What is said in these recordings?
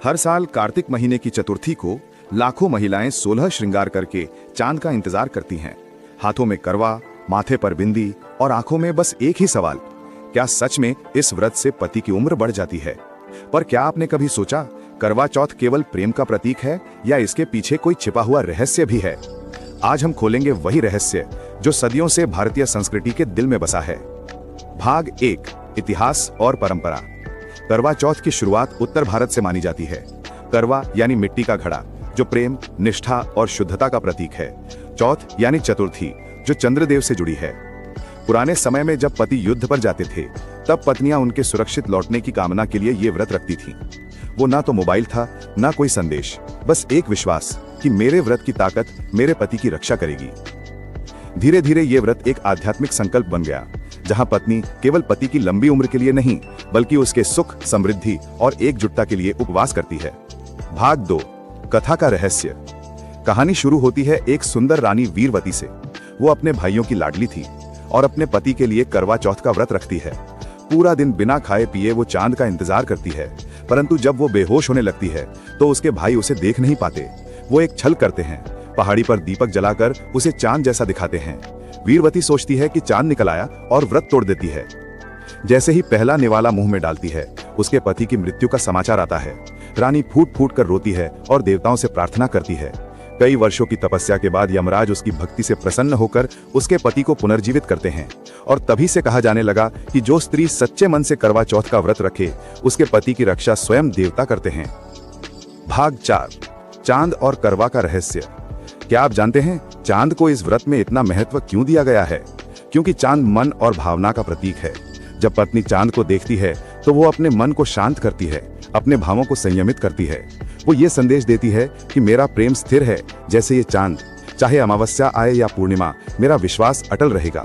हर साल कार्तिक महीने की चतुर्थी को लाखों महिलाएं 16 श्रृंगार करके चांद का इंतजार करती हैं। हाथों में करवा, माथे पर बिंदी और आंखों में बस एक ही सवाल, क्या सच में इस व्रत से पति की उम्र बढ़ जाती है? पर क्या आपने कभी सोचा, करवा चौथ केवल प्रेम का प्रतीक है या इसके पीछे कोई छिपा हुआ रहस्य भी है? आज हम खोलेंगे वही रहस्य जो सदियों से भारतीय संस्कृति के दिल में बसा है। भाग 1, इतिहास और परंपरा। करवा चौथ की शुरुआत उत्तर भारत से मानी जाती है। करवा यानी मिट्टी का घड़ा, जो प्रेम, निष्ठा और शुद्धता का प्रतीक है। चौथ यानी चतुर्थी, जो चंद्रदेव से जुड़ी है। पुराने समय में जब पति युद्ध पर जाते थे, तब पत्नियां उनके सुरक्षित लौटने की कामना के लिए ये व्रत रखती थीं। वो ना तो मोबाइल था, ना कोई संदेश, बस एक विश्वास कि मेरे व्रत की ताकत मेरे पति की रक्षा करेगी। धीरे धीरे ये व्रत एक आध्यात्मिक संकल्प बन गया, जहां पत्नी केवल पति की लंबी उम्र के लिए नहीं, बल्कि उसके सुख, समृद्धि और एकजुटता के लिए उपवास करती है। भाग 2, कथा का रहस्य। कहानी शुरू होती है एक सुंदर रानी वीरवती से। वो अपने भाइयों की लाडली थी और अपने पति के लिए करवा चौथ का व्रत रखती है। पूरा दिन बिना खाए पिए वो चांद का इंतजार करती है, परंतु जब वो बेहोश होने लगती है तो उसके भाई उसे देख नहीं पाते। वो एक छल करते हैं, पहाड़ी पर दीपक जलाकर उसे चांद जैसा दिखाते हैं। वीरवती सोचती है कि चांद निकल आया और व्रत तोड़ देती है। जैसे ही पहला निवाला मुंह में डालती है, उसके पति की मृत्यु का समाचार आता है। रानी फूट फूट कर रोती है और देवताओं से प्रार्थना करती है। कई वर्षों की तपस्या के बाद यमराज उसकी भक्ति से प्रसन्न होकर उसके पति को पुनर्जीवित करते हैं, और तभी से कहा जाने लगा कि जो स्त्री सच्चे मन से करवा चौथ का व्रत रखे, उसके पति की रक्षा स्वयं देवता करते हैं। भाग 4, चांद और करवा का रहस्य। क्या आप जानते हैं चांद को इस व्रत में इतना महत्व क्यों दिया गया है? क्योंकि चांद मन और भावना का प्रतीक है। जब पत्नी चांद को देखती है तो वो अपने मन को शांत करती है, अपने भावों को संयमित करती है। वो ये संदेश देती है कि मेरा प्रेम स्थिर है जैसे ये चांद, चाहे अमावस्या आए या पूर्णिमा, मेरा विश्वास अटल रहेगा।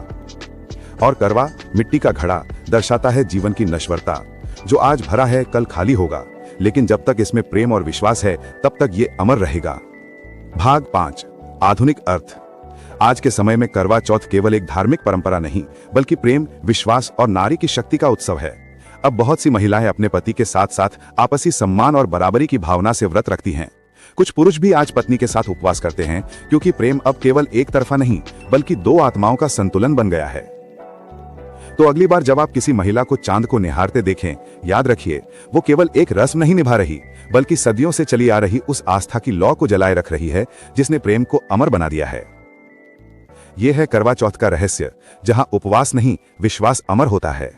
और करवा, मिट्टी का घड़ा, दर्शाता है जीवन की नश्वरता। जो आज भरा है कल खाली होगा, लेकिन जब तक इसमें प्रेम और विश्वास है तब तक ये अमर रहेगा। भाग 5, आधुनिक अर्थ। आज के समय में करवा चौथ केवल एक धार्मिक परंपरा नहीं, बल्कि प्रेम, विश्वास और नारी की शक्ति का उत्सव है। अब बहुत सी महिलाएं अपने पति के साथ साथ आपसी सम्मान और बराबरी की भावना से व्रत रखती हैं। कुछ पुरुष भी आज पत्नी के साथ उपवास करते हैं, क्योंकि प्रेम अब केवल एक तरफा नहीं, बल्कि दो आत्माओं का संतुलन बन गया है। तो अगली बार जब आप किसी महिला को चांद को निहारते देखें, याद रखिए, वो केवल एक रस्म नहीं निभा रही, बल्कि सदियों से चली आ रही उस आस्था की लौ को जलाए रख रही है जिसने प्रेम को अमर बना दिया है। यह है करवा चौथ का रहस्य, जहां उपवास नहीं, विश्वास अमर होता है।